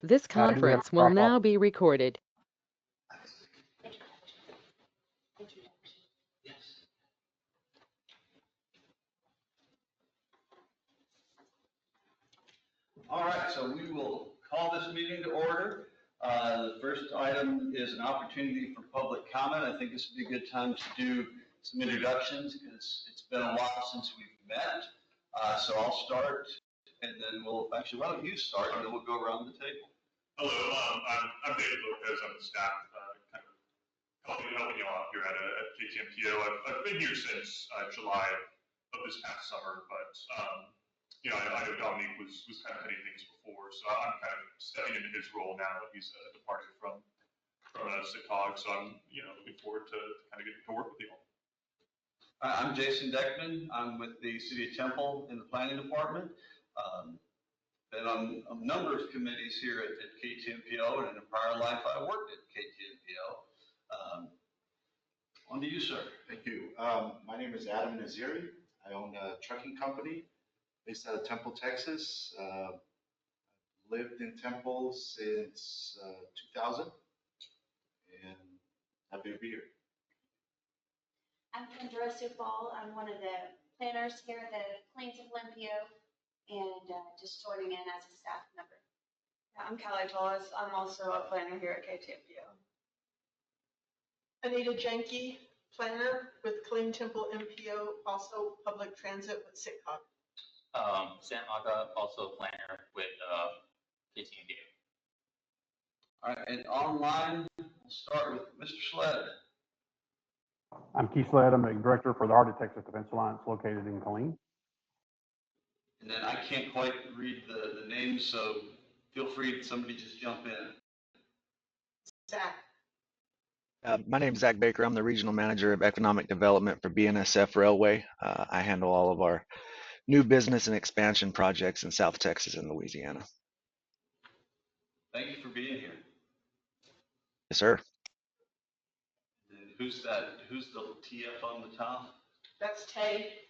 This Do we have conference a will drop off? now be recorded. All right, so we will call this meeting to order. The first item is an opportunity for public comment. I think this would be a good time to do some introductions because it's been a while since we've met. So I'll start and then actually, why don't you start and then we'll go around the table. Hello, I'm David Lopez. I'm the staff kind of helping you out here at KTMPO. I've been here since July of this past summer, but you know, I know Dominique was kind of heading things before, so I'm kind of stepping into his role now that he's departed from SICOG. So I'm looking forward to kind of getting to work with you all. I'm Jason Deckman. I'm with the City of Temple in the planning department. Been on a number of committees here at KTMPO, and in a prior life I worked at KTMPO. On to you, sir. Thank you. My name is Adam Naziri. I own a trucking company based out of Temple, Texas. Lived in Temple since 2000, and happy to be here. I'm Kendra Supal. I'm one of the planners here at the Killeen-Temple MPO, and just joining in as a staff member. I'm Callie Tollis. I'm also a planner here at KTMPO. Anita Janke, planner with Killeen-Temple MPO, also public transit with SICOG. Sam Aga, also a planner with KTMPO. All right, and online, we'll start with Mr. Sled. I'm Keith Sled. I'm a director for the Heart of Texas Defense Alliance located in Killeen. And then I can't quite read the names, so feel free, somebody just jump in. Zach. My name is Zach Baker. I'm the regional manager of economic development for BNSF Railway. I handle all of our new business and expansion projects in South Texas and Louisiana. Thank you for being here. Yes, sir. And who's that? Who's the TF on the top? That's Tay.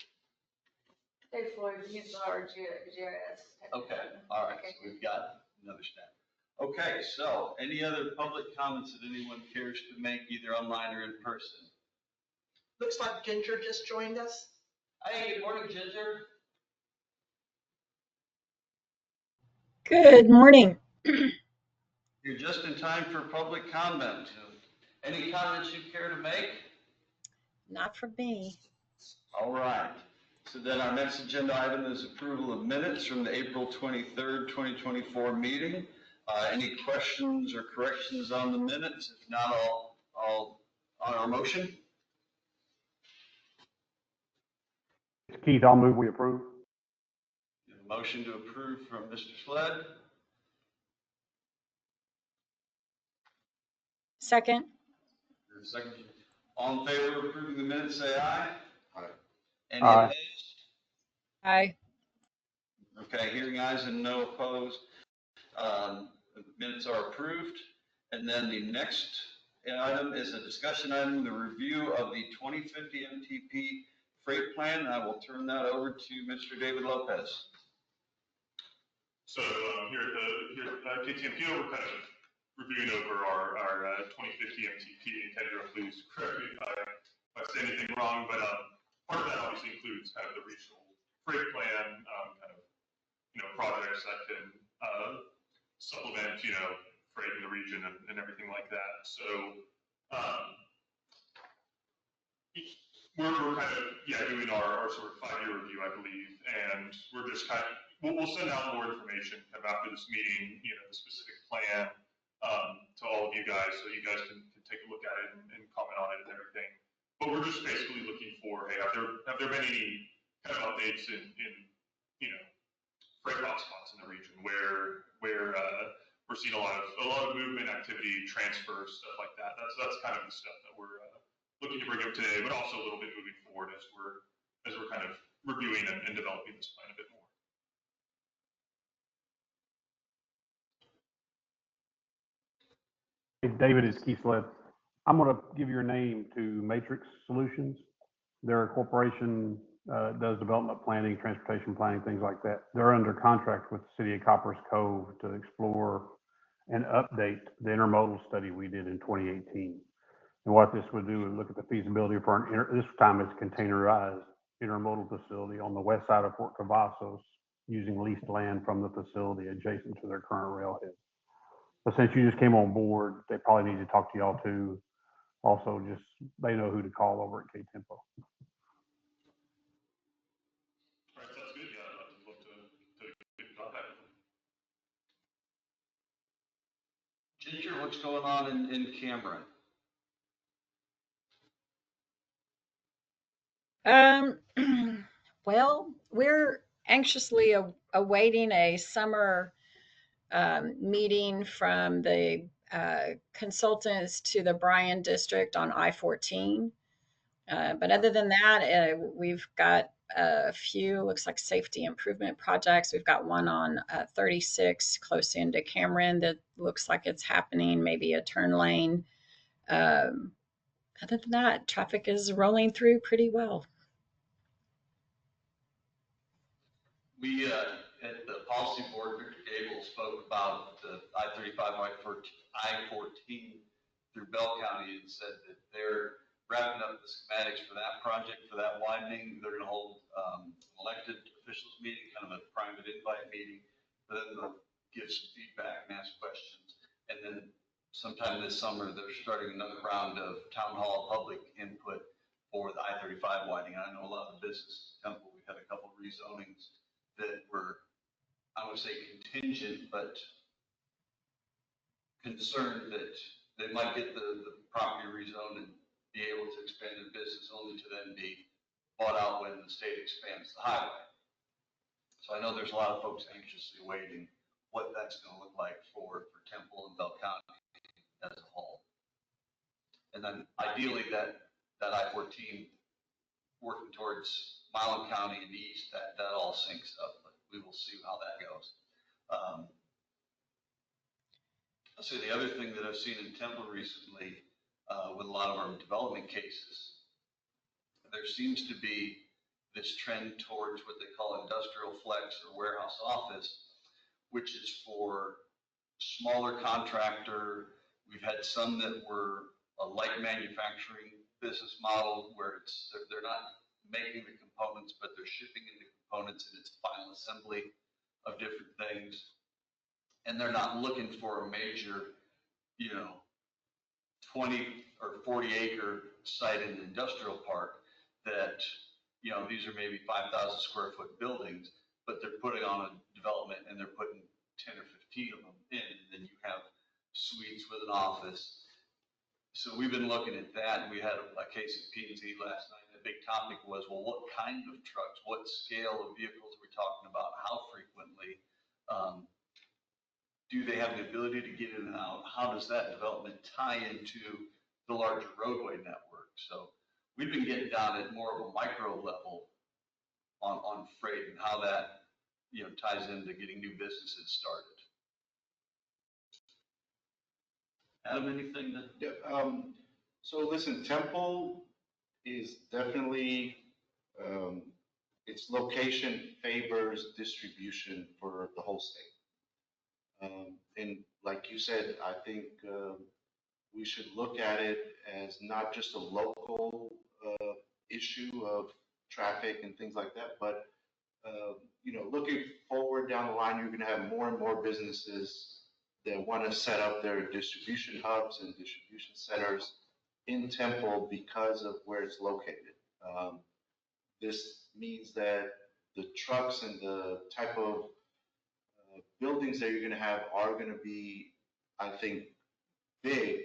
Tay Floyd, he's our GIS. Okay, all right, so we've got another staff. Okay, so any other public comments that anyone cares to make either online or in person? Looks like Ginger just joined us. Hey, good morning, Ginger. Good morning. You're just in time for public comment. Any comments you care to make? Not for me. All right. So then our next agenda item is approval of minutes from the April 23rd, 2024 meeting. Any questions or corrections on the minutes? If not, I'll on our motion. Keith, I'll move we approve. A motion to approve from Mr. Sled. Second. Second. All in favor of approving the minutes, say aye. Aye. Any Aye. opposed? Aye. Okay, hearing ayes and no opposed. The minutes are approved. And then the next item is a discussion item, the review of the 2050 MTP freight plan. I will turn that over to Mr. David Lopez. So here at KTMPO, we're kind of reviewing over our 2050 MTP. And Kendra, please correct me if I say anything wrong, but part of that obviously includes kind of the regional freight plan, kind of projects that can supplement freight in the region and everything like that. So we're kind of doing our sort of 5-year review, I believe, and we're just kind of we'll send out more information kind of after this meeting, the specific plan to all of you guys, so you guys can take a look at it and comment on it and everything. But we're just basically looking for, hey, have there been any kind of updates in freight hotspots in the region where we're seeing a lot of movement, activity, transfer, stuff like that. That's kind of the stuff that we're looking to bring up today, but also a little bit moving forward as we're kind of reviewing and developing this plan a bit more. Hey, David, it's Keith Sled. I'm going to give your name to Matrix Solutions. They're a corporation, does development planning, transportation planning, things like that. They're under contract with the city of Coppers Cove to explore update the intermodal study we did in 2018. And what this would do is look at the feasibility for this time it's containerized intermodal facility on the west side of Fort Cavazos using leased land from the facility adjacent to their current railhead. But since you just came on board, they probably need to talk to y'all too. Also, just they know who to call over at KTMPO. All right, sounds good. Yeah, I'd love to get in contact with them. Ginger, what's going on in Cameron? Well, we're anxiously awaiting a summer meeting from the consultants to the Bryan district on I-14. But other than that, we've got a few, looks like safety improvement projects. We've got one on 36 close into Cameron that looks like it's happening, maybe a turn lane. Other than that, traffic is rolling through pretty well. We, at the policy board, Victor Gable spoke about the I-35, I-14 through Bell County and said that they're wrapping up the schematics for that project, for that widening. They're going to hold elected officials meeting, kind of a private invite meeting, for them to give some feedback and ask questions. And then sometime this summer, they're starting another round of town hall public input for the I-35 widening. I know a lot of the business in Temple, we've had a couple of rezonings that were, I would say contingent, but concerned that they might get the property rezoned and be able to expand their business only to then be bought out when the state expands the highway. So I know there's a lot of folks anxiously waiting what that's going to look like for Temple and Bell County as a whole. And then ideally that I-14 working towards Milam County and east, that all syncs up, but we will see how that goes. I'll say the other thing that I've seen in Temple recently with a lot of our development cases, there seems to be this trend towards what they call industrial flex or warehouse office, which is for smaller contractor. We've had some that were a light manufacturing business model where they're not making the components, but they're shipping in the components and it's final assembly of different things. And they're not looking for a major, 20 or 40 acre site in an industrial park that, these are maybe 5,000 square foot buildings, but they're putting on a development and they're putting 10 or 15 of them in, and then you have suites with an office. So we've been looking at that. We had a case of P&Z last night. The big topic was, well, what kind of trucks, what scale of vehicles are we talking about? How frequently? Do they have the ability to get in and out? How does that development tie into the larger roadway network? So we've been getting down at more of a micro level on freight and how that, ties into getting new businesses started. Adam, anything that? Yeah, so listen, Temple is definitely, its location favors distribution for the whole state. And like you said, I think we should look at it as not just a local issue of traffic and things like that, but looking forward down the line, you're going to have more and more businesses that want to set up their distribution hubs and distribution centers in Temple because of where it's located. This means that the trucks and the type of buildings that you're going to have are going to be, I think, big,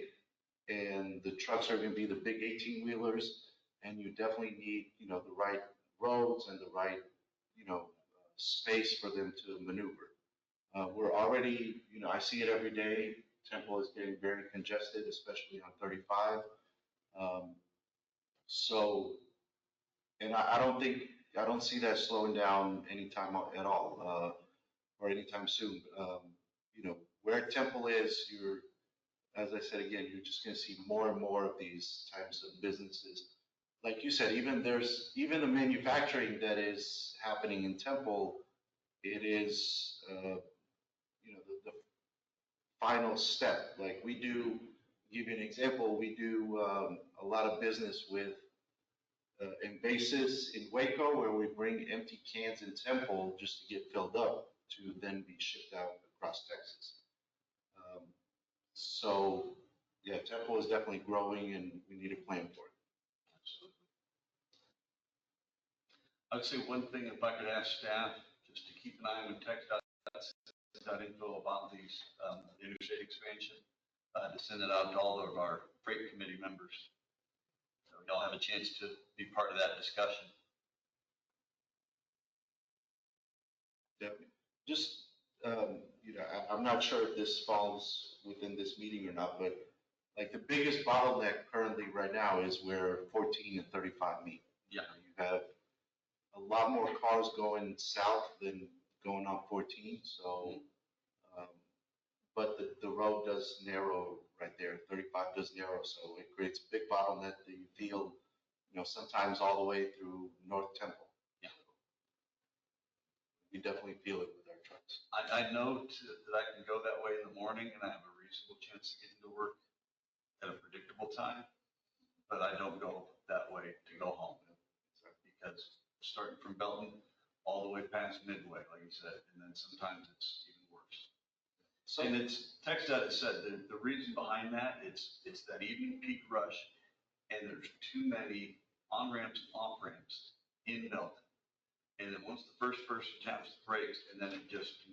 and the trucks are going to be the big 18-wheelers, and you definitely need, the right roads and the right, space for them to maneuver. We're already, I see it every day. Temple is getting very congested, especially on 35. And I don't see that slowing down anytime at all, or anytime soon. Where Temple is, as I said again, you're just going to see more and more of these types of businesses. Like you said, even the manufacturing that is happening in Temple, it is, the final step. Like we do, give you an example, we do a lot of business with Invasives in Waco, where we bring empty cans in Temple just to get filled up to then be shipped out across Texas. So yeah, Temple is definitely growing and we need a plan for it. Absolutely. I would say one thing, if I could ask staff, just to keep an eye on text.info about these, interstate expansion, to send it out to all of our freight committee members. So y'all have a chance to be part of that discussion. Definitely. Just, I'm not sure if this falls within this meeting or not, but like the biggest bottleneck currently right now is where 14 and 35 meet. Yeah. You have a lot more cars going south than going on 14. So, but the road does narrow right there. 35 does narrow. So it creates a big bottleneck that you feel, sometimes all the way through North Temple. Yeah. We definitely feel it with our trucks. I know that I can go that way in the morning and I have a reasonable chance to get into work at a predictable time, but I don't go that way to go home because starting from Belton all the way past Midway, like you said, and then sometimes it's even worse. So, and it's TxDOT has said the reason behind that it's that evening peak rush, and there's too many on ramps and off ramps in Belton. And then once the first person taps the brakes, and then it just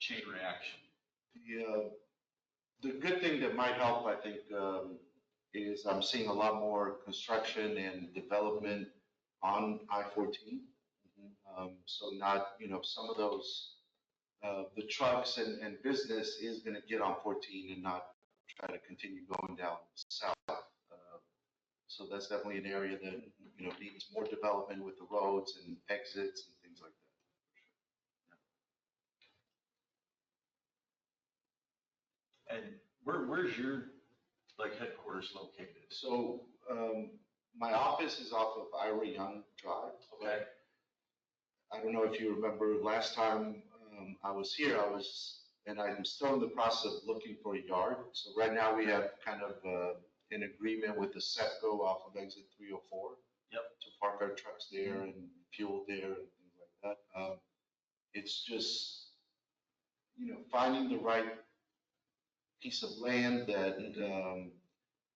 chain reaction. The good thing that might help, I think, is I'm seeing a lot more construction and development on I-14. So not, some of those, the trucks and business is going to get on 14 and not try to continue going down south. So that's definitely an area that, needs more development with the roads and exits and things like that. And where's your headquarters located? So my office is off of Ira Young Drive. Okay. I don't know if you remember last time I was here, and I'm still in the process of looking for a yard. So right now we have kind of an agreement with the SEPCO off of exit 304. Yep. To park our trucks there and fuel there and things like that. It's just, finding the right piece of land that,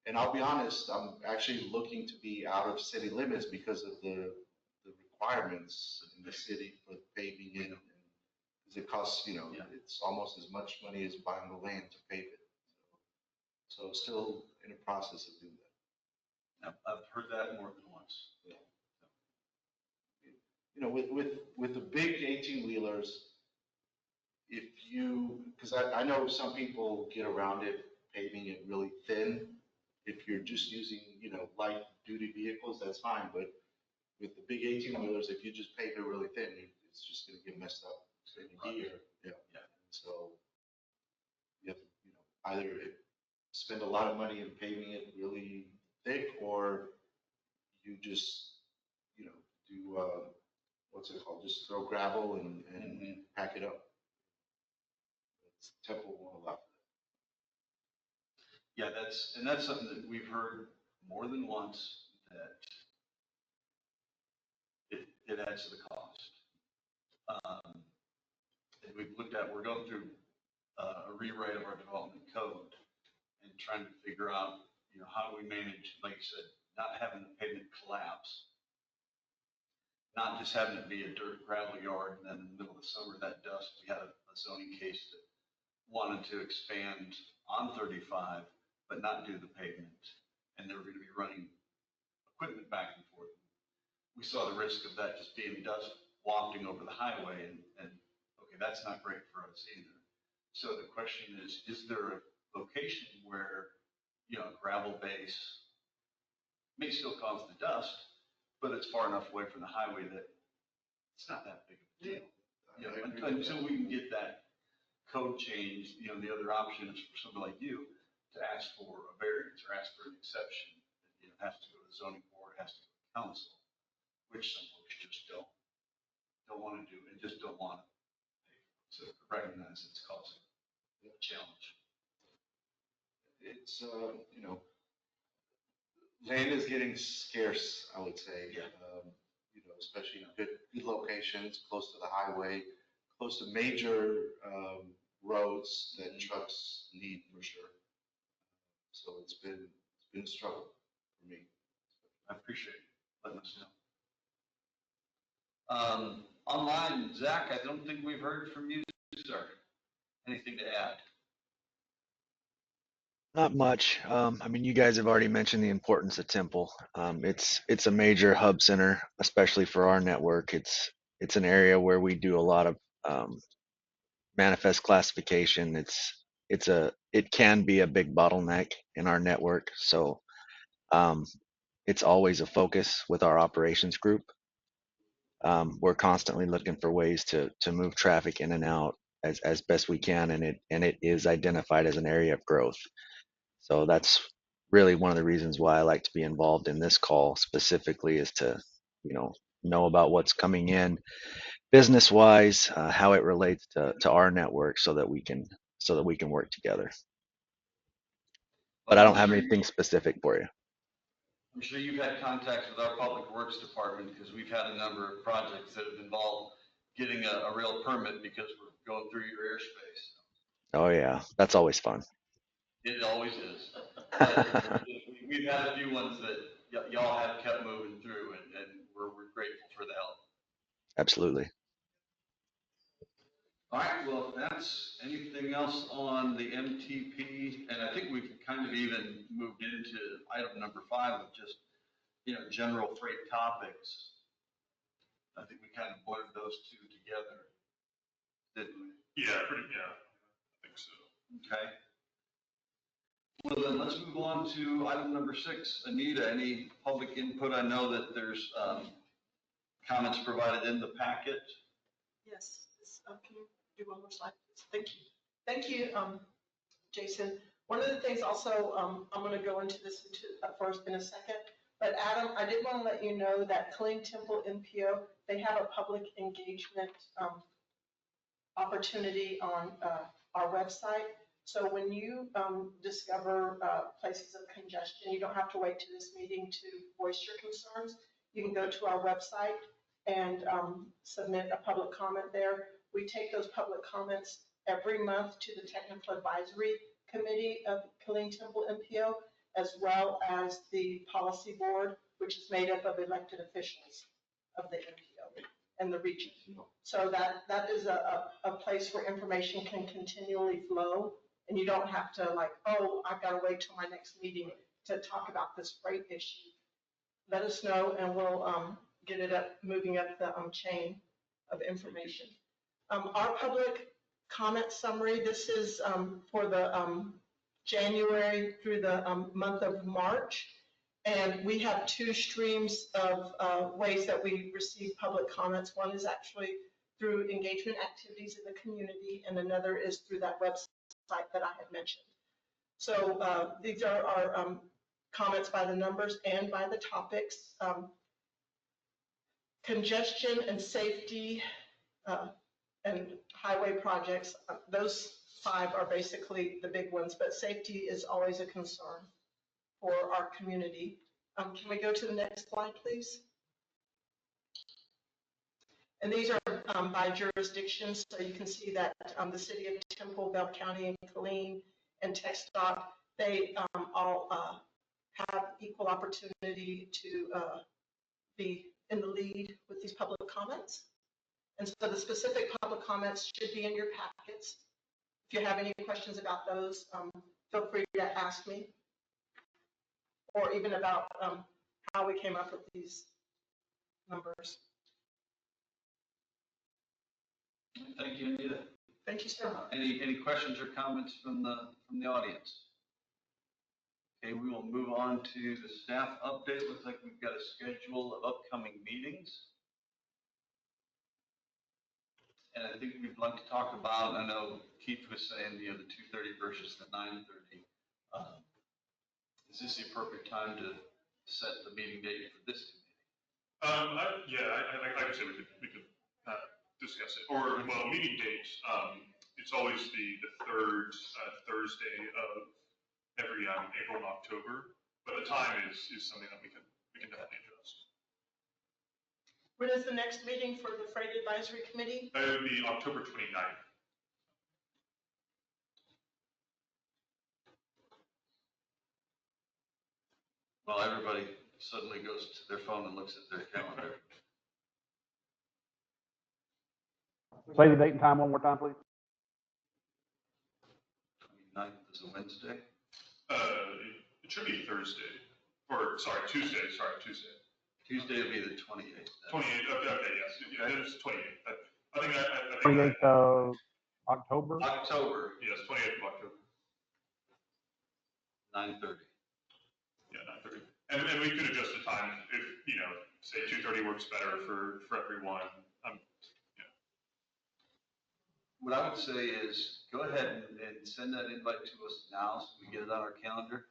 and I'll be honest, I'm actually looking to be out of city limits because of the requirements in the city for paving it. Because it costs, it's almost as much money as buying the land to pave it. So still in the process of doing that. I've heard that more than once. Yeah. With the big 18-wheelers, because I know some people get around it, paving it really thin. If you're just using, light duty vehicles, that's fine. But with the big 18-wheelers, if you just pave it really thin, it's just going to get messed up in a year. Yeah. So you have to, either spend a lot of money in paving it really thick, or you just, do, what's it called? Just throw gravel and pack it up. Temple won't allow for that. Yeah, that's something that we've heard more than once, that it adds to the cost. And we've looked at, we're going through a rewrite of our development code and trying to figure out, how do we manage, like you said, not having the pavement collapse, not just having it be a dirt gravel yard, and then in the middle of the summer, that dust. We had a zoning case that wanted to expand on 35, but not do the pavement. And they were going to be running equipment back and forth. We saw the risk of that just being dust wafting over the highway, and okay, that's not great for us either. So the question is there a location where, gravel base may still cause the dust, but it's far enough away from the highway that it's not that big of a deal. Until we can get that code change, the other option is for somebody like you to ask for a variance or ask for an exception. It has to go to the zoning board, it has to go to council, which some folks just don't want to do and just don't want to pay for. So recognize it's costly. challenge? It's, land is getting scarce, I would say. Yeah. Especially good locations, close to the highway, close to major roads that trucks need for sure. So it's been a struggle for me. I appreciate you letting us know. Online, Zach, I don't think we've heard from you, sir. Anything to add? Not much. I mean, you guys have already mentioned the importance of Temple. It's a major hub center, especially for our network. It's an area where we do a lot of manifest classification. It can be a big bottleneck in our network. So um, it's always a focus with our operations group. We're constantly looking for ways to move traffic in and out as best we can, and it is identified as an area of growth. So that's really one of the reasons why I like to be involved in this call specifically, is to, know about what's coming in business wise, how it relates to our network, so that we can work together. But I don't have anything specific for you. I'm sure you've had contacts with our Public Works Department, because we've had a number of projects that have involved getting a real permit because we're going through your airspace. Oh yeah, that's always fun. It always is. But we've had a few ones that y'all have kept moving through, and we're grateful for the help. Absolutely. All right, well, if that's anything else on the MTP, and I think we've kind of even moved into item number 5 of just, general freight topics. I think we kind of blurred those two together, didn't we? Yeah, I think so. Okay. Well, then let's move on to item number 6. Anita, any public input? I know that there's comments provided in the packet. Yes, can you do one more slide, please? Thank you. Thank you, Jason. One of the things also, I'm going to go into this first in a second, but Adam, I did want to let you know that Killeen-Temple MPO, they have a public engagement opportunity on our website. So when you discover places of congestion, you don't have to wait to this meeting to voice your concerns. You can go to our website and submit a public comment there. We take those public comments every month to the Technical Advisory Committee of Killeen-Temple MPO, as well as the Policy Board, which is made up of elected officials of the MPO and the region. So that is a place where information can continually flow, and you don't have to I've got to wait till my next meeting to talk about this freight issue. Let us know, and we'll get it moving up the chain of information. Our public comment summary, this is for the January through the month of March. And we have 2 streams of ways that we receive public comments. One is actually through engagement activities in the community, and another is through that website that I had mentioned. So these are our comments by the numbers and by the topics. Congestion and safety and highway projects, those 5 are basically the big ones, but safety is always a concern for our community. Can we go to the next slide, please? And these are by jurisdictions, so you can see that the city of Temple, Bell County, and Killeen, and TxDOT, they all have equal opportunity to be in the lead with these public comments. And so the specific public comments should be in your packets. If you have any questions about those, feel free to ask me, or even about how we came up with these numbers. Thank you, Anita. Thank you, sir. Any questions or comments from the audience? Okay, we will move on to the staff update. Looks like we've got a schedule of upcoming meetings. And I think we'd like to talk about, I know Keith was saying, the 2:30 versus the 9:30. Is this the appropriate time to set the meeting date for this committee? Like I said, we could discuss it. Or, well, meeting dates, it's always the third Thursday of every April and October, but the time is something that we can definitely adjust. When is the next meeting for the Freight Advisory Committee? It would be October 29th. Well, everybody suddenly goes to their phone and looks at their calendar. Say the date and time one more time, please. 29th is a Wednesday. It should be Thursday, or sorry, Tuesday. Tuesday will be the 28th. 28th. Okay, yes, it is 28th. I think 28th of October. October, Yes, 28th of October. 9:30. Yeah, 9:30. And we could adjust the time if, say 2:30 works better for everyone. What I would say is go ahead and send that invite to us now so we get it on our calendar.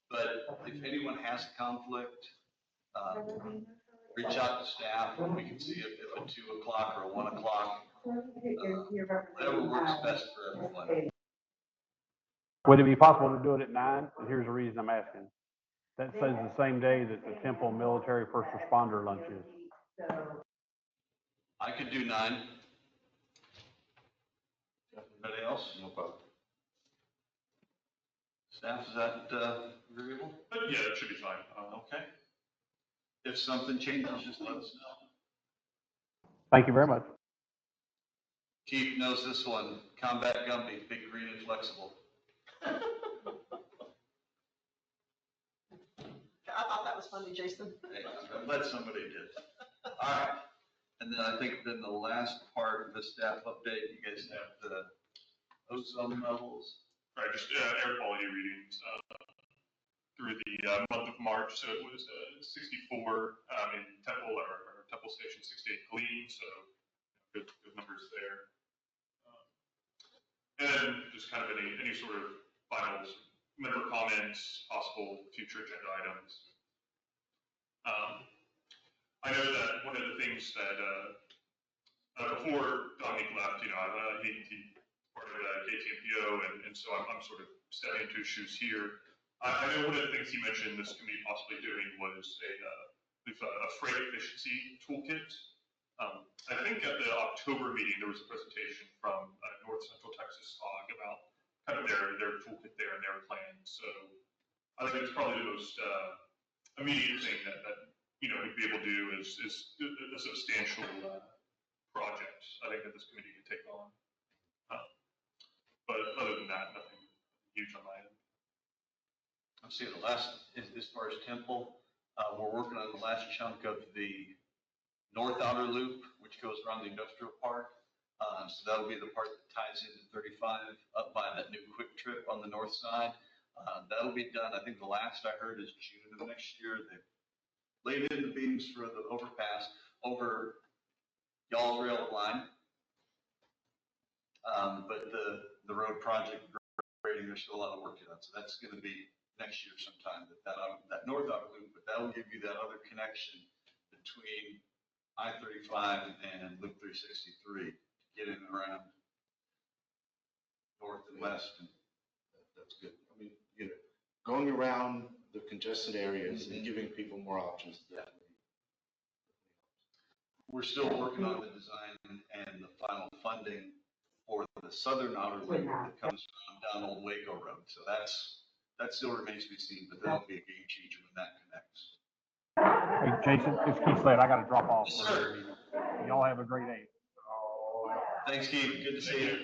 But if anyone has a conflict, reach out to staff and we can see if a 2 o'clock or a 1 o'clock, whatever works best for everyone. Would it be possible to do it at 9? And here's the reason I'm asking. That says the same day that the Temple Military First Responder Lunch is. I could do 9. Anybody else? No problem. Staff, is that agreeable? Yeah, that should be fine. Okay. If something changes, just let us know. Thank you very much. Keith knows this one. Combat Gumby, big, green, and flexible. I thought that was funny, Jason. Hey, I'm glad somebody did. All right. And then I think then the last part of the staff update, you guys have the ozone levels. Right, just air quality readings through the month of March. So it was 64 in Temple, or Temple Station, 68 Killeen, so good numbers there. And then just kind of any sort of final member comments, possible future agenda items. I know that one of the things that before Dominic left, he part of KTMPO, and so I'm sort of stepping into his shoes here. I know one of the things he mentioned this committee possibly doing was a freight efficiency toolkit. I think at the October meeting, there was a presentation from North Central Texas SOG about kind of their toolkit there and their plan. So I think it's probably the most immediate thing that we'd be able to do is a substantial project. I think that this committee can take on. But other than that, nothing huge on my end. Let's see, the last, as far as Temple, we're working on the last chunk of the north outer loop, which goes around the industrial park. So that'll be the part that ties into 35 up by that new Quick Trip on the north side. That'll be done. I think the last I heard is June of next year. They've laid in the beams for the overpass over y'all's rail line. But the road project grading, there's still a lot of work to do. So that's going to be next year sometime, that north outer loop, but that'll give you that other connection between I-35 and Loop 363 to get in and around north and west. And That's good. I mean, going around the congested areas and giving people more options. Yeah. We're still working on the design and the final funding for the southern outer loop that comes down Old Waco Road. So that still remains to be seen, but that'll be a game changer when that connects. Hey, Jason, it's Keith Slade. I got to drop off. Y'all have a great day. Thanks, Keith. Good to see you.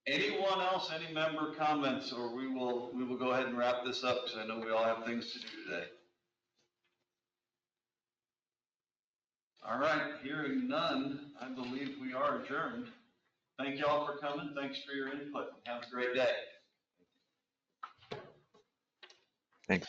Anyone else, any member comments, or we will go ahead and wrap this up because I know we all have things to do today. All right, hearing none, I believe we are adjourned. Thank y'all for coming. Thanks for your input. Have a great day. Thanks.